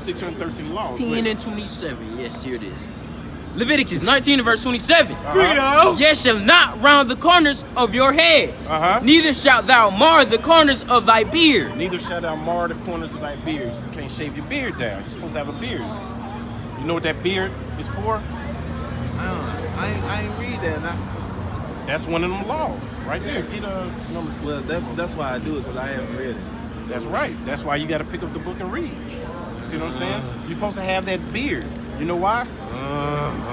613 laws. 10 and 27. Yes, here it is. Leviticus 19 and verse 27. Ye shall not round the corners of your heads, neither shalt thou mar the corners of thy beard. Neither shalt thou mar the corners of thy beard. You can't shave your beard down. You're supposed to have a beard. You know what that beard is for? I ain't read that. That's one of them laws, right there. Get numbers. Well, that's why I do it, because I haven't read it. That's right. That's why you got to pick up the book and read. You see what I'm saying? You're supposed to have that beard. You know why?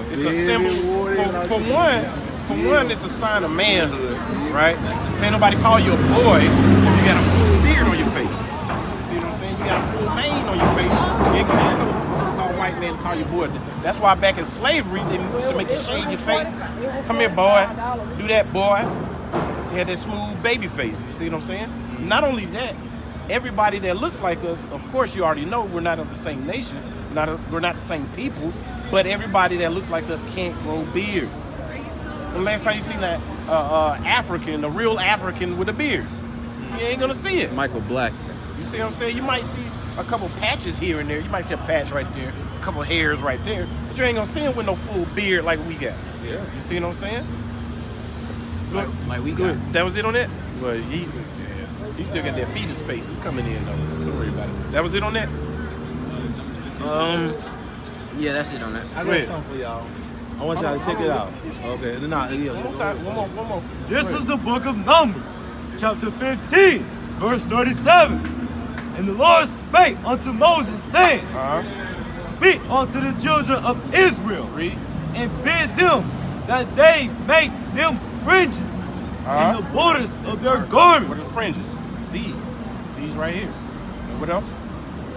It's a symbol. For one, it's a sign of manhood, right? Can't nobody call you a boy if you got a full beard on your face. You see what I'm saying? You got a full mane on your face. You ain't gonna have no so-called white man to call you boy. That's why back in slavery, they used to make you shave your face. Come here, boy. Do that, boy. They had that smooth baby face. You see what I'm saying? Not only that, everybody that looks like us, of course you already know we're not of the same nation, we're not the same people, but everybody that looks like us can't grow beards. When last time you seen that African, a real African with a beard? You ain't gonna see it. Michael Blackson. You see what I'm saying? You might see a couple patches here and there. You might see a patch right there, a couple hairs right there, but you ain't gonna see him with no full beard like we got. Yeah. You see what I'm saying? Like we got. That was it on that? Well, he still got that fetus face. It's coming in though. Don't worry about it. That was it on that? Yeah, that's it on that. I got something for y'all. I want y'all to check it out. Okay. One more. This is the book of Numbers, chapter 15, verse 37. And the Lord spake unto Moses, saying, Speak unto the children of Israel, and bid them that they make them fringes in the borders of their garments. What are fringes? These right here. And what else?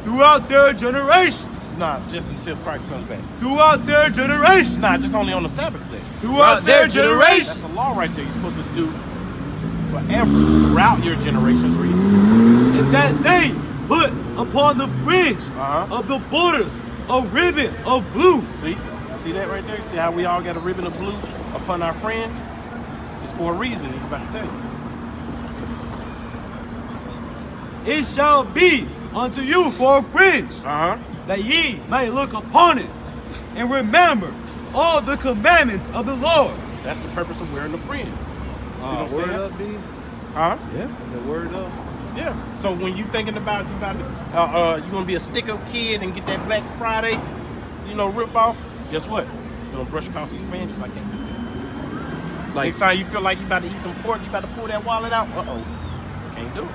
Throughout their generations. Nah, just until Christ comes back. Throughout their generations. Nah, just only on the Sabbath day. Throughout their generations. That's the law right there. You're supposed to do forever, throughout your generations. Read. And that they put upon the fringe of the borders a ribbon of blue. See that right there? See how we all got a ribbon of blue upon our fringe? It's for a reason. He's about to tell you. It shall be unto you for a fringe, that ye may look upon it and remember all the commandments of the Lord. That's the purpose of wearing the fringe. See what I'm saying? Word up, B? Huh? Yeah. The word up? Yeah. So when you thinking about you're gonna be a stick-up kid and get that Black Friday, rip off, guess what? You're gonna brush across these fringes. I can't do that. Next time you feel like you about to eat some pork, you about to pull that wallet out. Can't do it.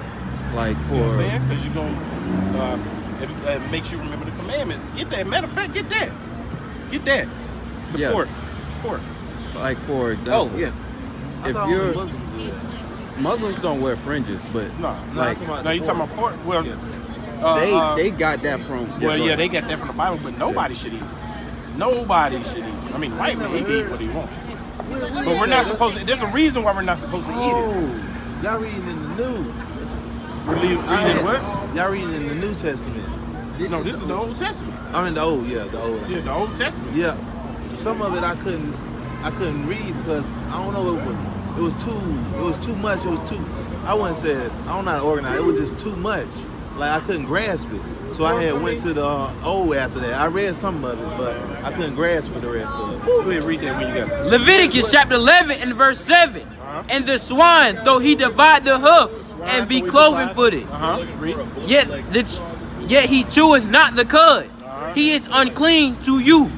Like See what I'm saying? Because you're gonna it makes you remember the commandments. Get that. Matter of fact, get that. The pork. Like for example. Oh yeah. If you're Muslims don't wear fringes, but no, you talking about pork? Well, they got that from. They got that from the Bible, but nobody should eat it. Nobody should eat it. I mean, white man, he can eat what he wants. But we're not supposed to. There's a reason why we're not supposed to eat it. Y'all reading in the New. Reading what? Y'all reading in the New Testament. This is the Old Testament. I mean the Old, the Old. Yeah, the Old Testament. Yeah. Some of it I couldn't read because I don't know, it was too much. I wouldn't say it, I don't know how to organize. It was just too much. Like I couldn't grasp it. So I had went to the Old after that. I read some of it, but I couldn't grasp the rest of it. Go ahead, read that when you got it. Leviticus chapter 11 and verse 7. And the swine, though he divide the hoof and be cloven footed, yet he cheweth not the cud. He is unclean to you.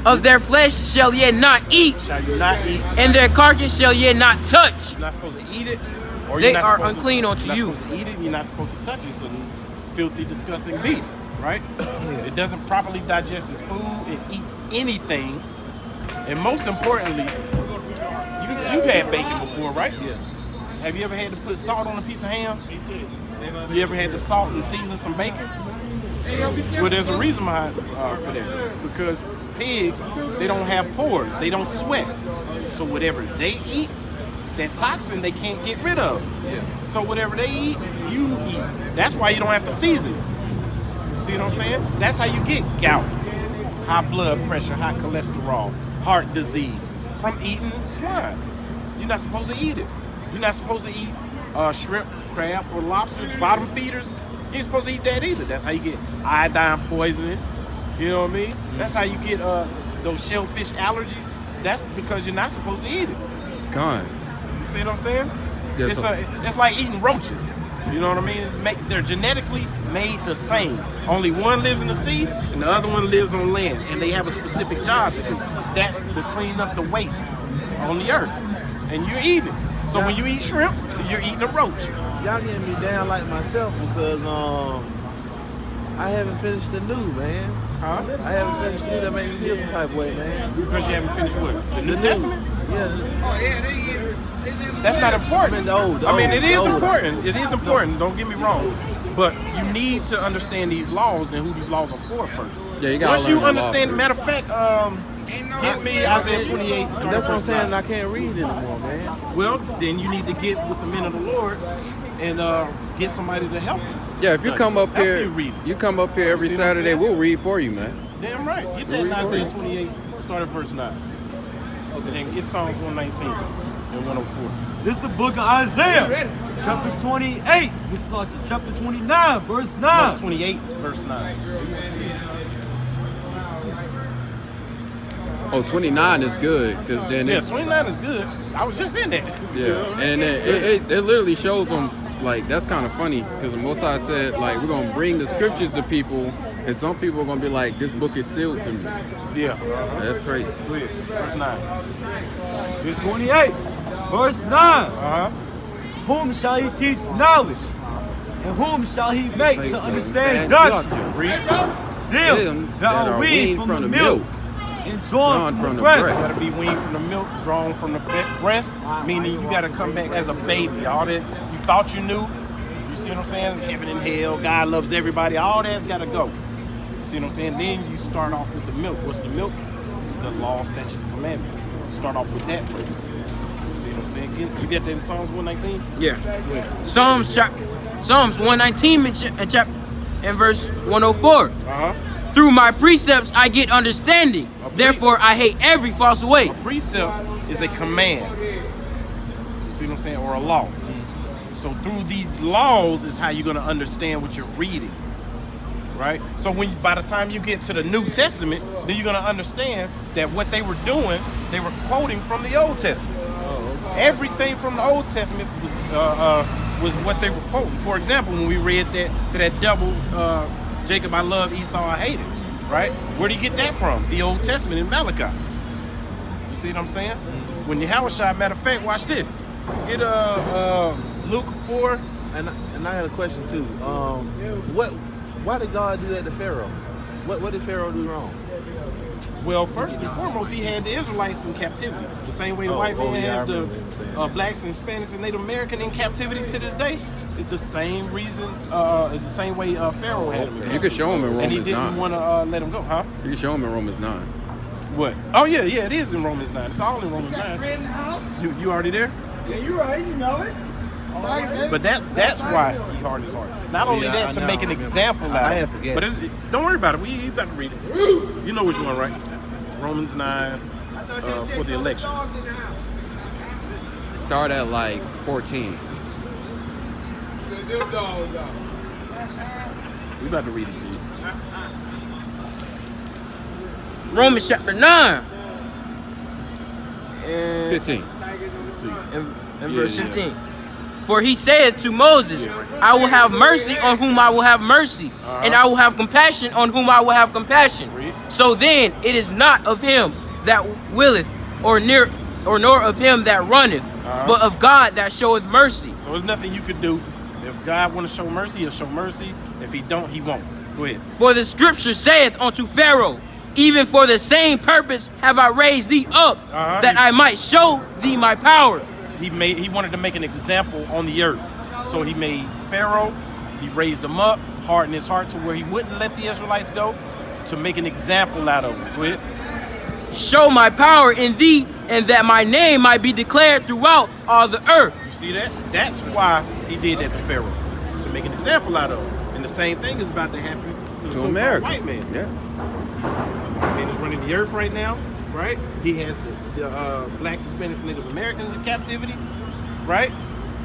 Of their flesh shall ye not eat. Shall you not eat? And their carcass shall ye not touch. You're not supposed to eat it. Or they are unclean unto you. You're not supposed to eat it, and you're not supposed to touch it. It's a filthy, disgusting beast, right? It doesn't properly digest its food. It eats anything. And most importantly, you've had bacon before, right? Yeah. Have you ever had to put salt on a piece of ham? You ever had to salt and season some bacon? Well, there's a reason behind for that. Because pigs, they don't have pores. They don't sweat. So whatever they eat, that toxin they can't get rid of. Yeah. So whatever they eat, you eat. That's why you don't have to season it. See what I'm saying? That's how you get gout, high blood pressure, high cholesterol, heart disease from eating swine. You're not supposed to eat it. You're not supposed to eat shrimp, crab, or lobster, bottom feeders. You ain't supposed to eat that either. That's how you get iodine poisoning. You know what I mean? That's how you get those shellfish allergies. That's because you're not supposed to eat it. Con. You see what I'm saying? Yes, It's like eating roaches. You know what I mean? They're genetically made the same. Only one lives in the sea and the other one lives on land. And they have a specific job to do. That's to clean up the waste on the earth. And you're eating it. So when you eat shrimp, you're eating a roach. Y'all getting me down like myself because I haven't finished the new, man. Huh? I haven't finished the new. That made me feel some type of way, man. Because you haven't finished what? The New Testament? Yeah. That's not important. I mean, it is important. It is important. Don't get me wrong. But you need to understand these laws and who these laws are for first. Yeah, you gotta Once you learn the law understand, first. matter of fact, get me Isaiah 28. That's what I'm saying. I can't read anymore, man. Well, then you need to get with the men of the Lord and get somebody to help you. Yeah, if you come up Help here, you read it. you come up here every See what I'm Saturday, saying? we'll read for you, man. Damn right. Get that in Isaiah 28, start at verse 9. Okay. And get Psalms 119 and 104. This is the book of Isaiah, chapter 28. This is like chapter 29, verse 9. No, 28, verse 9. Oh, 29 is good, because then Yeah, 29 is good. I was just in that. yeah, and it literally shows them, like, that's kind of funny, because the Most High said, like, we're going to bring the scriptures to people, and some people are going to be like, this book is sealed to me. Yeah. That's crazy. Go ahead. Verse 9. This 28, verse 9. Uh-huh. Whom shall he teach knowledge? And whom shall he make to understand doctrine? Read. Them that are weaned from the milk and drawn from the breast. You gotta be weaned from the milk, drawn from the breast, meaning you gotta come back as a baby. All that you thought you knew, you see what I'm saying? Heaven and hell, God loves everybody, all that's gotta go. You see what I'm saying? Then you start off with the milk. What's the milk? The law, statutes, and commandments. Start off with that first. You see what I'm saying? You get that in Psalms 119? Yeah. Psalms 119 and verse 104. Uh-huh. Through my precepts I get understanding. Therefore I hate every false way. A precept is a command. You see what I'm saying? Or a law. So through these laws is how you're going to understand what you're reading. Right? So by the time you get to the New Testament, then you're going to understand that what they were doing, they were quoting from the Old Testament. Everything from the Old Testament was what they were quoting. For example, when we read that double, Jacob I love, Esau I hated, right? Where did he get that from? The Old Testament in Malachi. You see what I'm saying? When Yahushua, matter of fact, watch this. Get Luke 4. And I had a question too. Why did God do that to Pharaoh? What did Pharaoh do wrong? Well, first and foremost, he had the Israelites in captivity. The same way the white man has the blacks and Hispanics and Native American in captivity to this day. It's the same reason. It's the same way Pharaoh had him in captivity. You can show him in Romans 9. And he didn't want to let him go, huh? You can show him in Romans 9. What? Oh yeah, it is in Romans 9. It's all in Romans 9. You already there? Yeah, you're right. You know it. But that's why he hardened his heart. Not only that, to make an example out of it. But don't worry about it. You got to read it. You know which one, right? Romans 9 for the election. Start at like 14. We about to read it to you. Romans chapter 9 and 15. Let's see. and verse 15. For he said to Moses, I will have mercy on whom I will have mercy, and I will have compassion on whom I will have compassion. So then it is not of him that willeth, or nor of him that runneth, but of God that showeth mercy. So there's nothing you could do. If God want to show mercy, he'll show mercy. If he don't, he won't. Go ahead. For the scripture saith unto Pharaoh, even for the same purpose have I raised thee up, that I might show thee my power. He wanted to make an example on the earth. So he made Pharaoh, he raised him up, hardened his heart to where he wouldn't let the Israelites go, to make an example out of them. Go ahead. Show my power in thee, and that my name might be declared throughout all the earth. You see that? That's why he did that to Pharaoh, to make an example out of him. And the same thing is about to happen to the so-called America. white man. Yeah. White man is running the earth right now, right? He has the blacks, Hispanics, and Native Americans in captivity, right?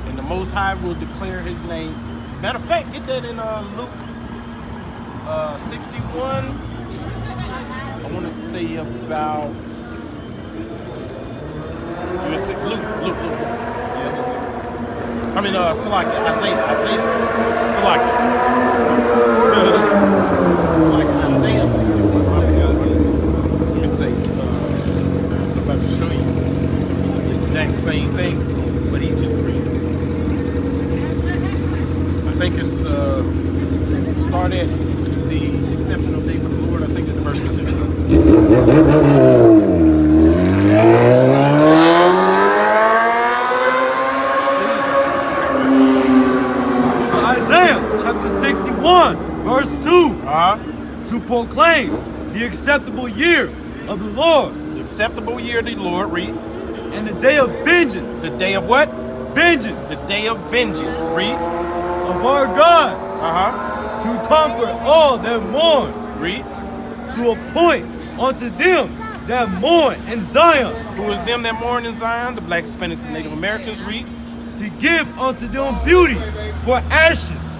And the Most High will declare his name Matter of fact, get that in Luke 61. I want to say about Luke. Yeah. I mean, Salakia. Isaiah. Salakia. Isaiah 61. Let me say. I'm about to show you the exact same thing, but he just read. I think it's start at the exceptional day for the Lord. I think it's verse 6. Isaiah chapter 61, verse 2. To proclaim the acceptable year of the Lord. The acceptable year of the Lord, read. And the day of vengeance. The day of what? Vengeance. The day of vengeance, read. Of our God. To comfort all that mourn. Read. To appoint unto them that mourn in Zion. Who is them that mourn in Zion? The blacks, Hispanics, and Native Americans, read. To give unto them beauty for ashes.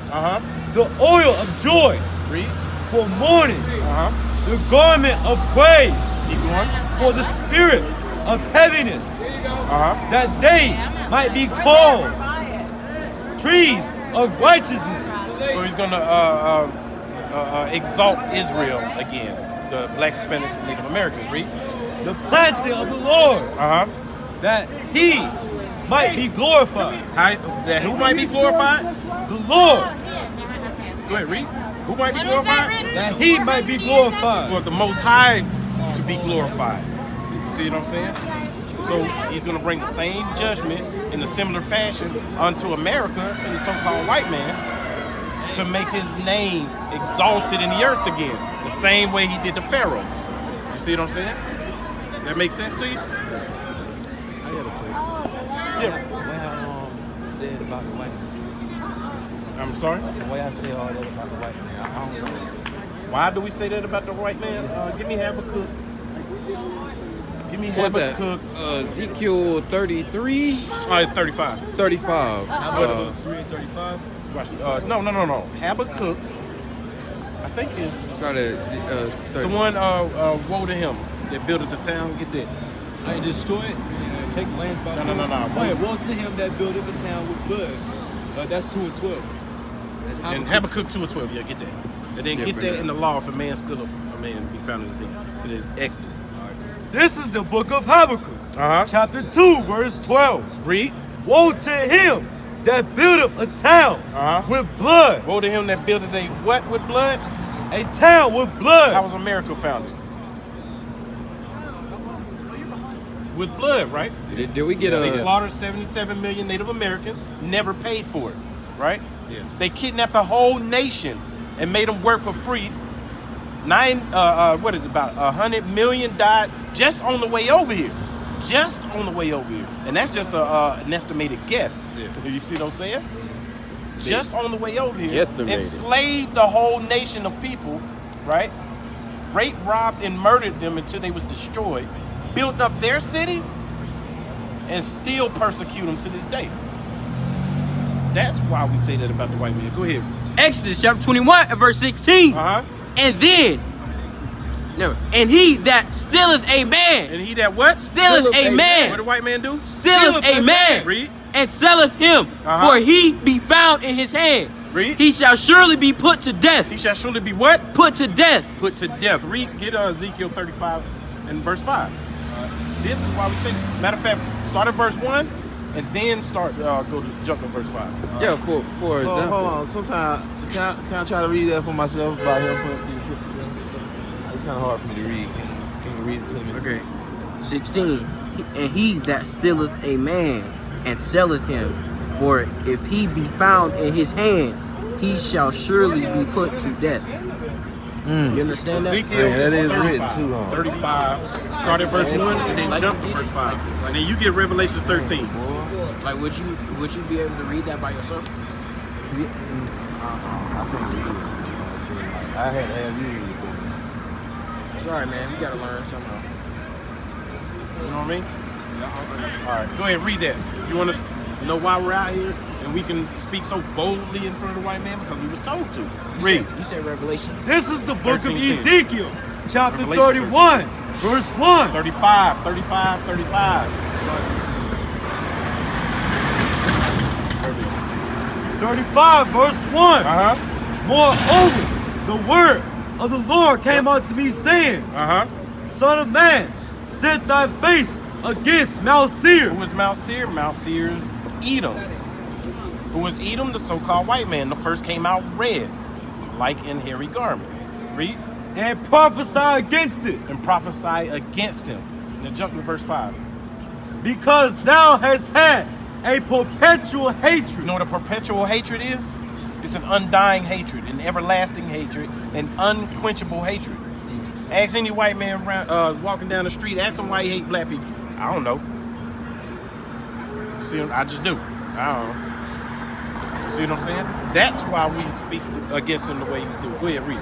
The oil of joy. Read. For mourning. The garment of praise. Keep going. For the spirit of heaviness. That they might be called trees of righteousness. So he's going to exalt Israel again. The blacks, Hispanics, and Native Americans, read. The planting of the Lord. That he might be glorified. That who might be glorified? The Lord. Go ahead, read. Who might be glorified? That he might be glorified. For the Most High to be glorified. You see what I'm saying? So he's going to bring the same judgment in a similar fashion unto America and the so-called white man to make his name exalted in the earth again. The same way he did to Pharaoh. You see what I'm saying? That makes sense to you? I got a question. Yeah. What I said about the white man? I'm sorry? The way I said all that about the white man, I don't know. Why do we say that about the white man? Give me Habakkuk. Give me What's that? Habakkuk. Ezekiel 33? 35. 35. 3 and 35. No. Habakkuk. I think it's Start at the one woe to him that builded the town. Get that. I destroy it and take lands by No. Wait, woe to him that buildeth the town with blood. That's 2 and 12. That's And Habakkuk 2 and 12. Yeah, get that. And then Yeah, get bring that that. in the law if a man still a man be found in his hand. It is Exodus. This is the book of Habakkuk, chapter 2, verse 12. Read. Woe to him that buildeth a town with blood. Woe to him that builded a what with blood? A town with blood. How was America founded? With blood, right? Did we get They a... slaughtered 77 million Native Americans, never paid for it, right? Yeah. They kidnapped a whole nation and made them work for free. About 100 million died just on the way over here. Just on the way over here. And that's just an estimated guess. Yeah. You see what I'm saying? Just on the way over here. Estimated. Enslaved the whole nation of people, right? Raped, robbed, and murdered them until they was destroyed. Built up their city and still persecute them to this day. That's why we say that about the white man. Go ahead. Exodus chapter 21 and verse 16. And then, and he that stealeth a man. And he that what? Stealeth a man. What did the white man do? Stealeth a man. Read. And selleth him, for he be found in his hand. Read. He shall surely be put to death. He shall surely be what? Put to death. Put to death. Read. Get Ezekiel 35 and verse 5. This is why we say. Matter of fact, start at verse 1 and then jump to verse 5. Yeah, for example. Hold on. Sometimes can I try to read that for myself about him? It's kind of hard for me to read. Can you read it to me? Okay. 16. And he that stealeth a man and selleth him, for if he be found in his hand, he shall surely be put to death. You understand that? Ezekiel Yeah, that is 35, written too, huh? 35. Start at verse 1 and then Like- jump to verse 5. And then you get Revelations 13. Like, would you be able to read that by yourself? I couldn't read it. I had to have you read it for me. Sorry, man. We gotta learn somehow. You know what I mean? All right, go ahead, read that. You want to know why we're out here? And we can speak so boldly in front of the white man because we was told to. Read. You said Revelation. This is the book of 13:10. Ezekiel, chapter Revelation 31, verse 1. 35. 35, verse 1. Uh-huh. Moreover, the word of the Lord came unto me, saying, Uh-huh. Son of man, set thy face against Mount Seir. Who was Mount Seir? Mount Seir's Edom. Who was Edom? The so-called white man. The first came out red, like in hairy garment. Read. And prophesy against it, And prophesy against him. Now jump to verse 5. because thou hast had a perpetual hatred. You know what a perpetual hatred is? It's an undying hatred, an everlasting hatred, an unquenchable hatred. Ask any white man around, walking down the street, ask him why he hate black people. I don't know. See, I just do. I don't know. See what I'm saying? That's why we speak against him the way we do. Go ahead, read.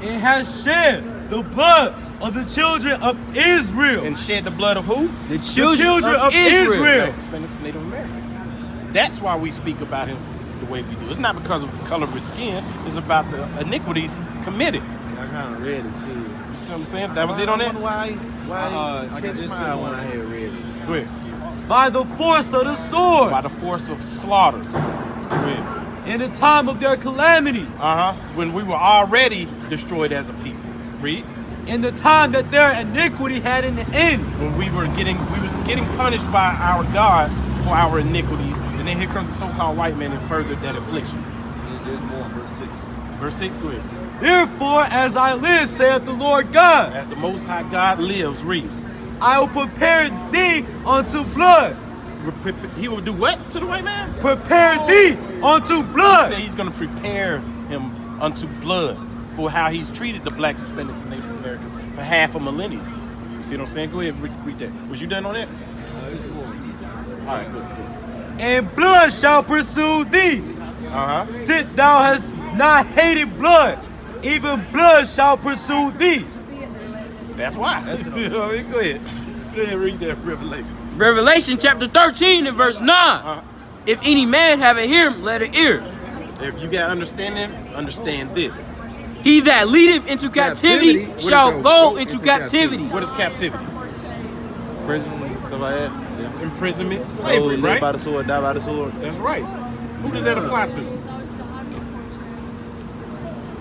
It has shed the blood of the children of Israel. And shed the blood of who? The The children of Israel. Blacks, Hispanics, Native Americans. That's why we speak about him the way we do. It's not because of the color of his skin. It's about the iniquities he's committed. I kind of read it too. You see what I'm saying? That was it on I that? wonder why I I got catch this my eye one. when I had read it. Go ahead. By the force of the sword, By the force of slaughter. Go ahead. in the time of their calamity, When we were already destroyed as a people. Read. in the time that their iniquity had an end. When we was getting punished by our God for our iniquities, and then here comes the so-called white man and furthered that affliction. There's more, verse 6. Verse 6, go ahead. Therefore, as I live, saith the Lord God, As the Most High God lives, read. I will prepare thee unto blood. He will do what to the white man? Prepare thee unto He blood. said he's going to prepare him unto blood for how he's treated the blacks, Hispanics, and Native Americans for half a millennium. You see what I'm saying? Go ahead, read that. Was you done on that? All right, good. And blood shall pursue thee. Uh-huh. Since thou hast not hated blood, even blood shall pursue thee. That's why. Go ahead. Go ahead, read that Revelation. Revelation chapter 13 and verse 9. Uh-huh. If any man have a ear, let it ear. If you got understanding, understand this. He that leadeth into captivity Captivity. shall go into captivity. What is captivity? Prison, stuff like that. Yeah. Imprisonment, Oh, slavery, live right? by the sword, die by the sword. That's right. Who does that apply to?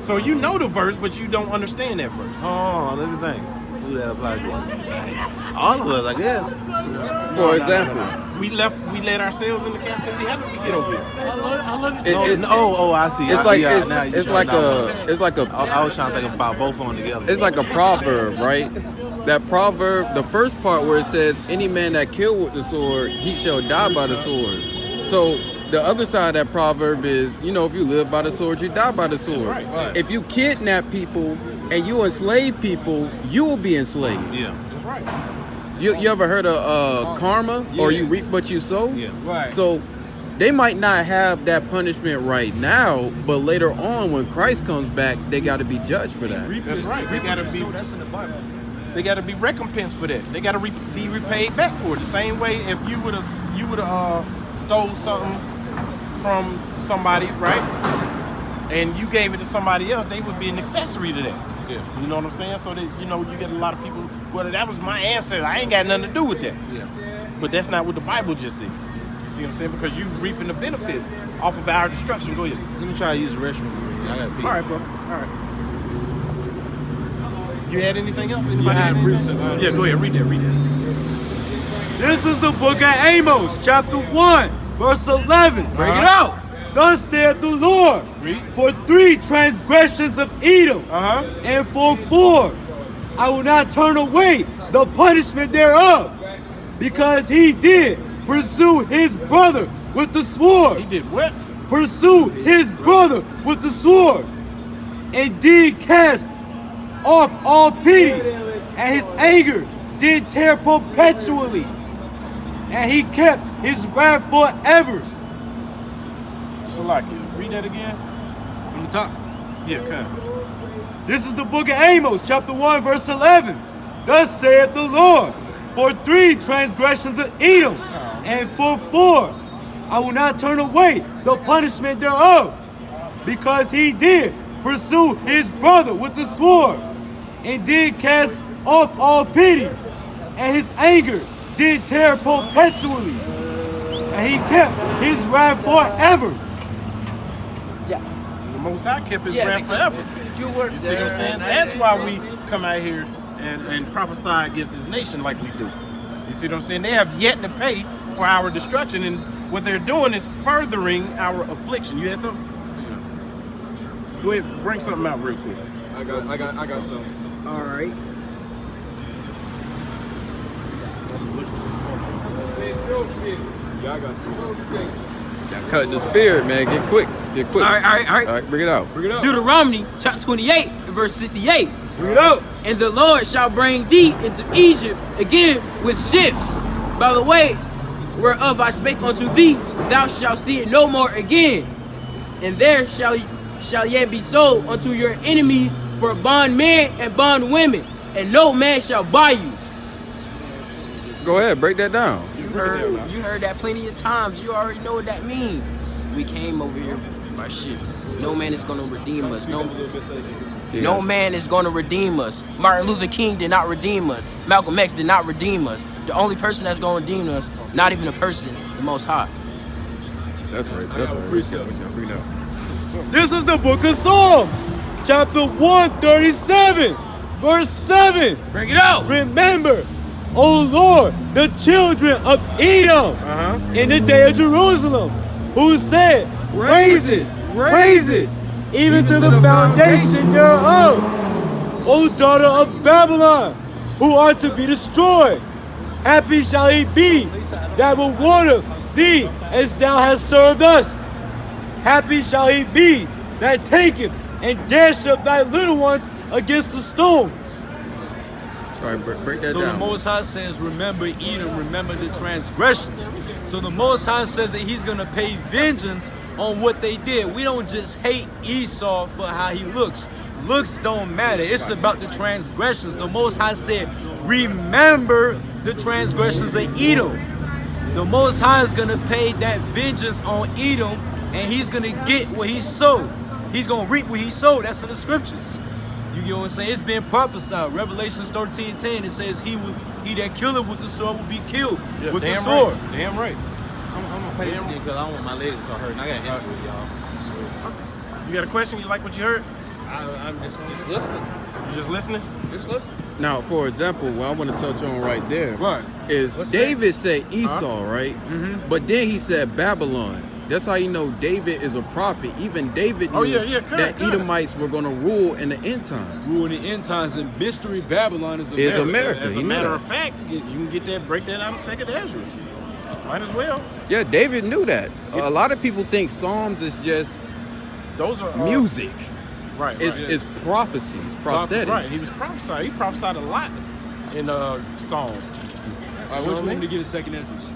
So you know the verse, but you don't understand that verse. Oh, let me think. Who that apply to? All of us, I guess. For example, We led ourselves into captivity. How did we get over here? I see. it's I- like yeah, now you it's trying like to- a I was trying to think about both of them together. it's like a proverb, right? That proverb, the first part where it says, "Any man that kill with the sword, he shall die by the sword." So the other side of that proverb is, if you live by the sword, you die by the sword. That's right. If you kidnap people and you enslave people, you will be enslaved. Yeah. That's right. You ever heard of karma, or you reap what you sow? Yeah. Right. So they might not have that punishment right now, but later on when Christ comes back, they got to be judged for that. That's right. They gotta be. That's in the Bible. They gotta be recompensed for that. They gotta be repaid back for it. The same way if you would have stole something from somebody, right? And you gave it to somebody else, they would be an accessory to that. Yeah. You know what I'm saying? So that you get a lot of people. Well, that was my ancestor. I ain't got nothing to do with that. Yeah. But that's not what the Bible just said. You see what I'm saying? Because you reaping the benefits off of our destruction. Go ahead. Let me try to use the restroom. I got to pee. All right, bro. All right. You had anything else? Anybody Yeah, I had had anything? research. Yeah, go ahead. Read that. Read that. This is the book of Amos, chapter 1, verse 11. Break it out. Thus saith the Lord, Read. for 3 transgressions of Edom, and for 4, I will not turn away the punishment thereof, because he did pursue his brother with the sword. He did what? Pursue his brother with the sword, and did cast off all pity, and his anger did tear perpetually, and he kept his wrath forever. Salakia. Read that again. From the top. Yeah, come. This is the book of Amos, chapter 1, verse 11. Thus saith the Lord, for 3 transgressions of Edom, and for 4, I will not turn away the punishment thereof, because he did pursue his brother with the sword, and did cast off all pity, and his anger did tear perpetually, and he kept his wrath forever. Yeah. The Most High kept his Yeah, wrath because forever. you were You see what I'm saying? That's why we come out here and prophesy against this nation like we do. You see what I'm saying? They have yet to pay for our destruction, and what they're doing is furthering our affliction. You had something? Go ahead, bring something out real quick. I got something. All right. Yeah, I got something. Cut the spirit, man. Get quick. Get quick. All right. All right, bring it out. Bring it up. Deuteronomy chapter 28, verse 68. Bring it up. And the Lord shall bring thee into Egypt again with ships. By the way whereof I spake unto thee, thou shalt see it no more again. And there shall yet be sold unto your enemies for bondmen and bondwomen, and no man shall buy you. Go ahead, break that down. You heard that plenty of times. You already know what that means. We came over here by ships. No man is gonna redeem us. No man is gonna redeem us. Martin Luther King did not redeem us. Malcolm X did not redeem us. The only person that's gonna redeem us, not even a person, the Most High. That's right. That's right. Bring it up. This is the book of Psalms, chapter 137, verse 7. Bring it out. Remember, O Lord, the children of Edom in the day of Jerusalem, who said, raise it, even to the foundation thereof. O daughter of Babylon, who are to be destroyed, happy shall he be that rewardeth thee as thou hast served us. Happy shall he be that taketh and dasheth thy little ones against the stones. All right, break that So down. the Most High says, remember Edom, remember the transgressions. So the Most High says that he's going to pay vengeance on what they did. We don't just hate Esau for how he looks. Looks don't matter. It's about the transgressions. The Most High said, remember the transgressions of Edom. The Most High is going to pay that vengeance on Edom, and he's going to get what he sowed. He's going to reap what he sowed. That's in the scriptures. You get what I'm saying? It's been prophesied. Revelations 13:10, it says, he that killeth with the sword will be killed with the sword. Right. Damn right. I'm gonna pay this thing because I don't want my legs to start hurting. I got an injury, y'all. You got a question? You like what you heard? I'm just listening. You just listening? Just listening. Now, for example, what I want to touch on right there Right. is What's David said Esau, right? Mm-hmm. But then he said Babylon. That's how you know David is a prophet. Even David knew that Edomites were going to rule in the end times. Rule in the end times, and mystery Babylon is It's America. America. As a He knew matter that. of fact, you can get that, break that out in 2nd Ezra. Might as well. Yeah, David knew that. A lot of people think Psalms is just Those are music. Right. It's prophecies, prophetic. Right. He was prophesied. He prophesied a lot in Psalms. All right, which one to get a second entrance?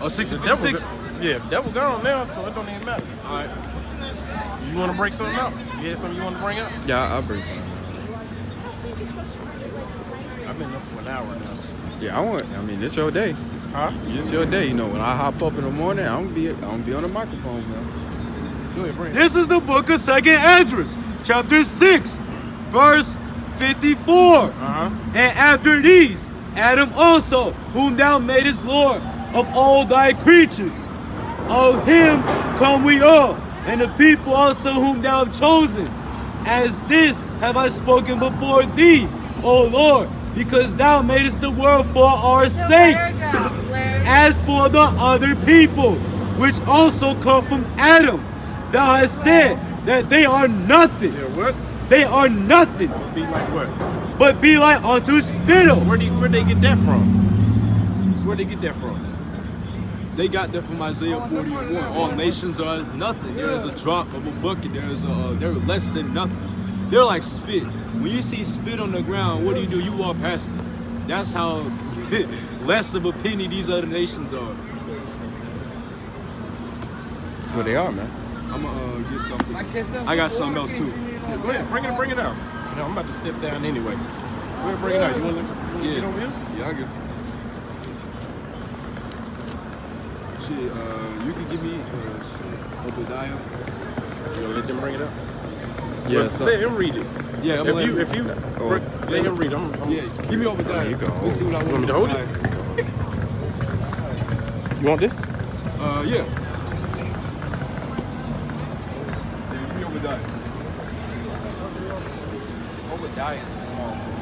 Oh, 656? Yeah, devil gone now, so it don't even matter. All right. You want to break something up? You had something you want to bring up? Yeah, I'll bring something. I've been up for an hour now. So. Yeah, I mean, it's your day. Huh? It's your day. You know, when I hop up in the morning, I'm gonna be on the microphone, man. Go ahead, bring it. This is the book of 2nd Esdras, chapter 6, verse 54. And after these, Adam also, whom thou madest Lord of all thy creatures, of him come we all, and the people also whom thou hast chosen. As this have I spoken before thee, O Lord, because thou madest the world for our sakes. As for the other people, which also come from Adam, thou hast said that they are nothing. Yeah, what? They are nothing, Be like what? but be like unto spittle. Where'd they get that from? Where'd they get that from? They got that from Isaiah 41. All nations are as nothing. There is a drop of a bucket. They're less than nothing. They're like spit. When you see spit on the ground, what do? You walk past it. That's how less of a penny these other nations are. That's what they are, man. I'm gonna get something. I got something else too. Yeah, go ahead, bring it out. You know, I'm about to step down anyway. Go ahead, bring it out. You want to get over here? Yeah, I get. Shit, you can give me Obadiah. You know, let them bring it up. Yeah, But so let him read it. Yeah, I'm If gonna you let him read. I'm yeah, give me Obadiah. There you go. Let's see what I You want me to hold it? You want this? Yeah. Yeah, give me Obadiah. Obadiah is a small book.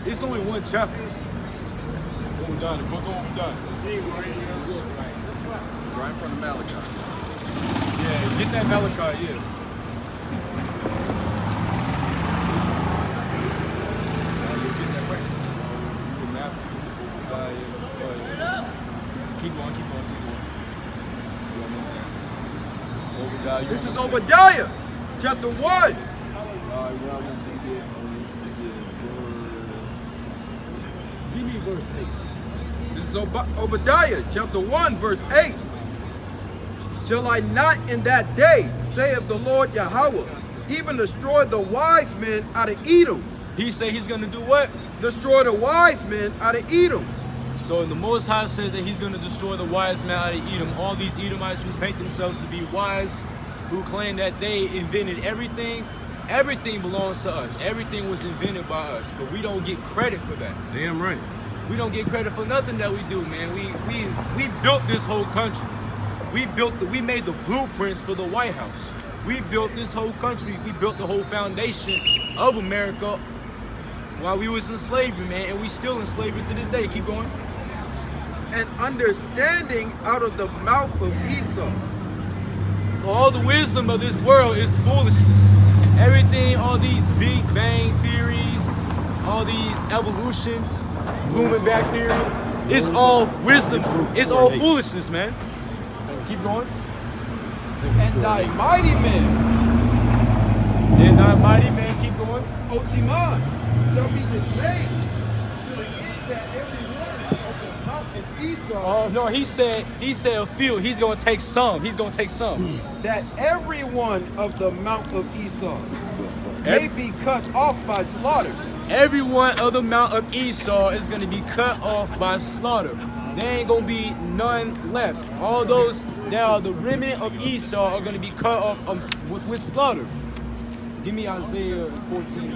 It's only one chapter. Obadiah, the book of Obadiah. right in front of Malachi. Yeah, get that Malachi, yeah. You'll get that right. You will Matthew, Obadiah, keep going. Obadiah. This is Obadiah, chapter 1. Give me verse 8. This is Obadiah, chapter 1, verse 8. Shall I not in that day, saith the Lord Yahweh, even destroy the wise men out of Edom? He say he's gonna do what? Destroy the wise men out of Edom. So the Most High says that he's gonna destroy the wise men out of Edom. All these Edomites who paint themselves to be wise, who claim that they invented everything. Everything belongs to us. Everything was invented by us, but we don't get credit for that. Damn right. We don't get credit for nothing that we do, man. We built this whole country. We made the blueprints for the White House. We built this whole country. We built the whole foundation of America while we was in slavery, man, and we still in slavery to this day. Keep going. And understanding out of the mouth of Esau. All the wisdom of this world is foolishness. Everything, all these Big Bang theories, all these evolution, Blumenbach theories, it's all wisdom. It's all foolishness, man. Keep going. And thy mighty men, And thy mighty man, keep going. O Timon, shall be dismayed to the end that every one of the mouth of Esau, Oh no, he said a few. He's gonna take some. He's gonna take some. that every one of the mouth of Esau may be cut off by slaughter. Every one of the mount of Esau is gonna be cut off by slaughter. There ain't gonna be none left. All those that are the remnant of Esau are gonna be cut off with slaughter. Give me Isaiah 14:2.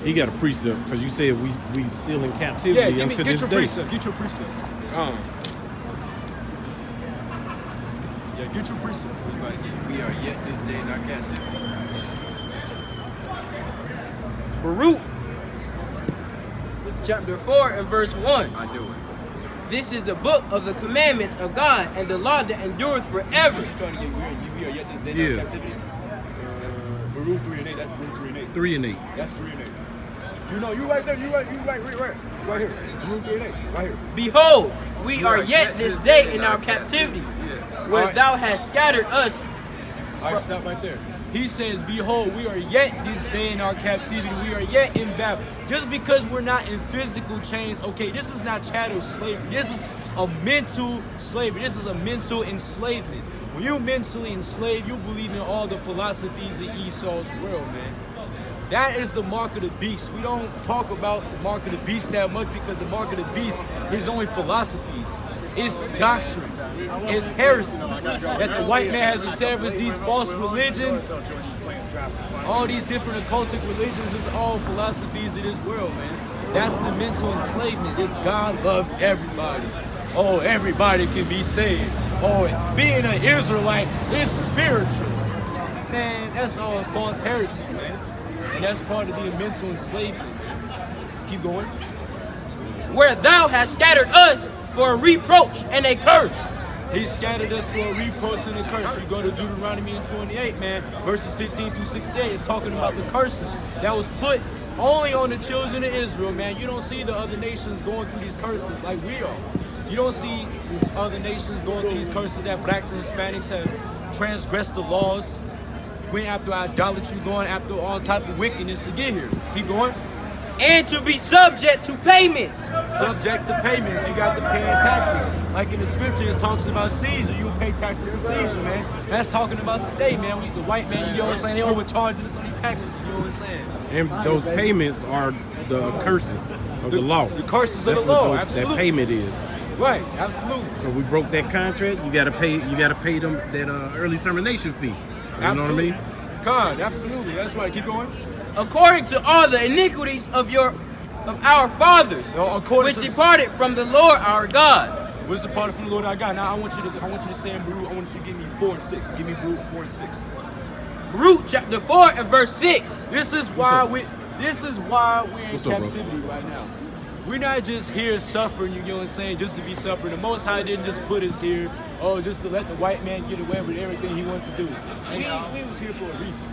He got a precept because you said we still in captivity Yeah, until get this your day. precept. Get your precept. Yeah, get your precept. We are yet this day in our captivity. Baruch, chapter 4 and verse 1. I knew it. This is the book of the commandments of God and the law that endureth forever. What you trying to get weird? We are yet this day in Yeah. our captivity. Baruch 3 and 8. That's Baruch 3 and 8. 3 and 8. That's 3 and 8. You know, you right there. You right here. Right here. Baruch 3 and 8. Right here. Behold, we are yet this day in our captivity, where Alright. thou hast scattered us. All right, stop right there. He says, behold, we are yet this day in our captivity. We are yet in Babel. Just because we're not in physical chains, okay, this is not chattel slavery. This is a mental slavery. This is a mental enslavement. When you're mentally enslaved, you believe in all the philosophies of Esau's world, man. That is the mark of the beast. We don't talk about the mark of the beast that much because the mark of the beast is only philosophies. It's doctrines. It's heresies. That the white man has established these false religions. All these different occultic religions is all philosophies of this world, man. That's the mental enslavement. This God loves everybody. Oh, everybody can be saved. Oh, being an Israelite is spiritual. Man, that's all false heresies, man. And that's part of the mental enslavement. Keep going. Where thou hast scattered us for a reproach and a curse. He scattered us for a reproach and a curse. You go to Deuteronomy 28, man, verses 15 through 68. It's talking about the curses that was put only on the children of Israel, man. You don't see the other nations going through these curses like we are. You don't see other nations going through these curses that blacks and Hispanics have transgressed the laws, went after idolatry, going after all type of wickedness to get here. Keep going. And to be subject to payments. Subject to payments, you got to pay taxes. Like in the scripture, it talks about Caesar. You pay taxes to Caesar, man. That's talking about today, man. The white man, you know what I'm saying? They overcharging us on these taxes. You know what I'm saying? And those payments are the curses. of the law. The curses That's of the what law. that Absolutely. payment is. Right. Absolutely. So we broke that contract. You gotta pay. You gotta pay them that early termination fee. You Absolutely. know what I mean? God, absolutely. That's right. Keep going. According to all the iniquities of our fathers, No, according which to- departed from the Lord our God. What's the part from the Lord I got? Now I want you to stay in Baruch. I want you to give me 4 and 6. Give me Baruch 4 and 6. Baruch chapter 4 and verse 6. This is why we're in What's up, bro? captivity right now. We're not just here suffering, you know what I'm saying, just to be suffering. The Most High didn't just put us here, just to let the white man get away with everything he wants to do. We was here for a reason.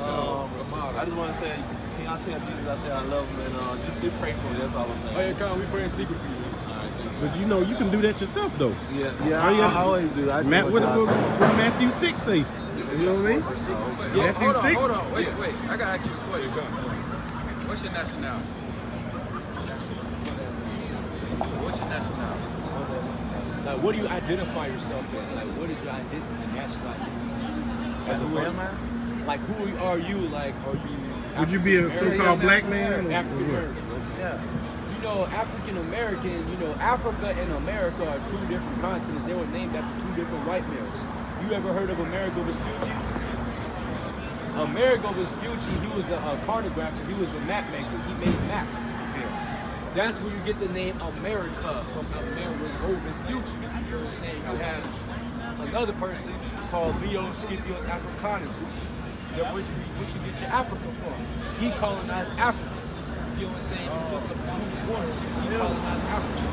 I just want to say, can y'all tell Jesus I say I love him and just do pray for me. That's all I'm Oh saying. yeah, come on, we pray in secret for you. But you know, you can do that yourself though. Yeah, Oh, yeah. I always do. I do Matt, what God says. Matthew 6 say? You know what I mean? Yeah, Matthew 6. hold on, wait. I gotta ask you a question. What's your nationality? What's your nationality? Like, what do you identify yourself as? Like, what is your identity, national identity? As a person? Like, who are you? Like, are you? Would you be a so-called black man? or African what? American? Yeah. You know, African American. You know, Africa and America are two different continents. They were named after two different white males. You ever heard of Amerigo Vespucci? Amerigo Vespucci, he was a cartographer. He was a map maker. He made maps here. That's where you get the name America from, Amerigo Vespucci. You know what I'm saying? You have another person called Leo Scipios Africanus, which you get your Africa from. He colonized Africa. You know what I'm saying? You look up the wars, he colonized Africa.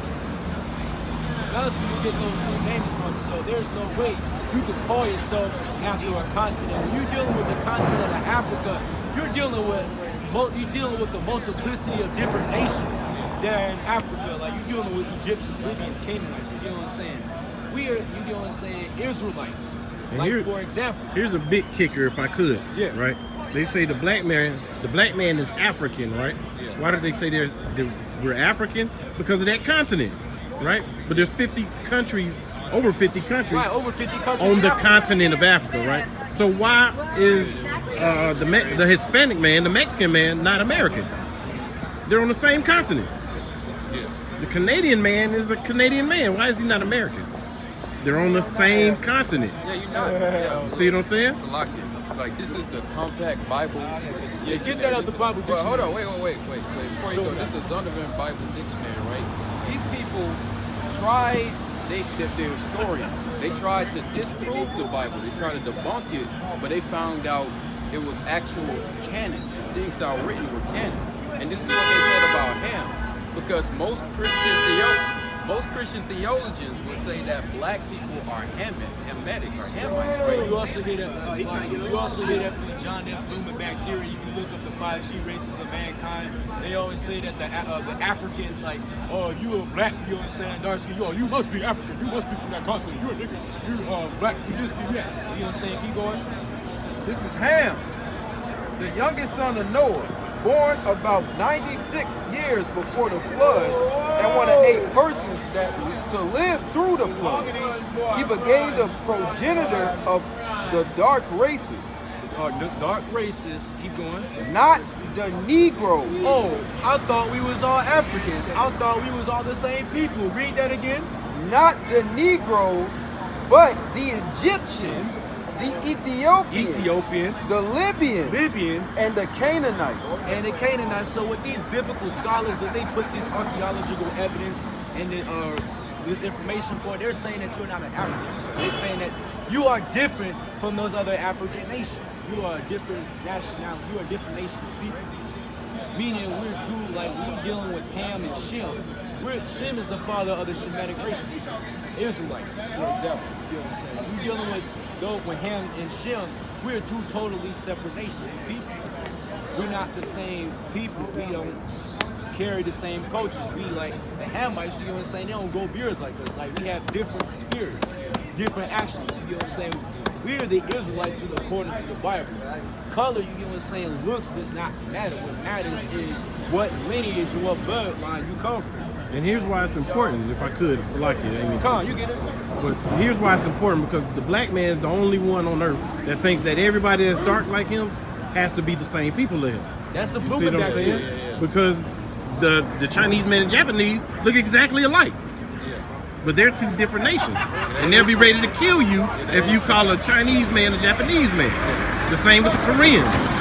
So that's where you get those two names from. So there's no way you could call yourself after a continent. When you're dealing with the continent of Africa, you're dealing with the multiplicity of different nations there in Africa. Like you're dealing with Egyptians, Libyans, Canaanites. You know what I'm saying? You know what I'm saying? Israelites. And Like for example. Here's a big kicker, if I could. Yeah. Right. They say the black man is African, right? Yeah. Why do they say we're African? Because of that continent, right? But there's over 50 countries Right, over 50 countries on in the Africa. continent of Africa, right? So why is the Hispanic man, the Mexican man, not American? They're on the same continent. Yeah. The Canadian man is a Canadian man. Why is he not American? They're on the same continent. Yeah, you know. Yeah. See what I'm saying? Salakia. Like this is the compact Bible. Yeah, get that out the Bible Well, hold dictionary. on, wait. Before you Show go, me. this is Zondervan Bible Dictionary, right? These people they're historians. They tried to disprove the Bible. They tried to debunk it, but they found out it was actual canon. Things that were written were canon. And this is what they said about Ham. Because most Christian theologians would say that black people are Hamitic or Hamites, right? You also hear that from the John F. Blumenbach theory. You can look up the 5 G races of mankind. They always say that the Africans, like, oh, you are black, you know what I'm saying, dark skin, you must be African, you must be from that continent, you're a nigga, you're black, you this, you that. You know what I'm saying? Keep going. This is Ham, the youngest son of Noah, born about 96 years before the flood, and one of 8 persons that to live through the flood. He became the progenitor of the dark races, The dark races, keep going. not the Negroes. Oh, I thought we was all Africans. I thought we was all the same people. Read that again. Not the Negroes, but the Egyptians, the Ethiopians, the Libyans, and the Canaanites. And the Canaanites. So with these biblical scholars, when they put this archaeological evidence and this information for, they're saying that you're not an African. So they're saying that you are different from those other African nations. You are a different nationality. You are a different nation of people. Meaning we're dealing with Ham and Shem. Shem is the father of the Shemitic races. Israelites, for example. You know what I'm saying? We're dealing with Ham and Shem. We're two totally separate nations of people. We're not the same people. We don't carry the same cultures. We like the Hamites, you know what I'm saying? They don't go beers like us. Like we have different spirits, different actions, you know what I'm saying? We're the Israelites according to the Bible. Color, you know what I'm saying, looks does not matter. What matters is what lineage and what bloodline you come from. And here's why it's important, if I could, it's like it. Come on, you get it? But here's why it's important, because the black man is the only one on earth that thinks that everybody that's dark like him has to be the same people to him. That's the You see what I'm Blumenbach saying? theory. Because the Chinese man and Japanese look exactly alike. But they're two different nations. And they'll be ready to kill you if you call a Chinese man a Japanese man. The same with the Koreans.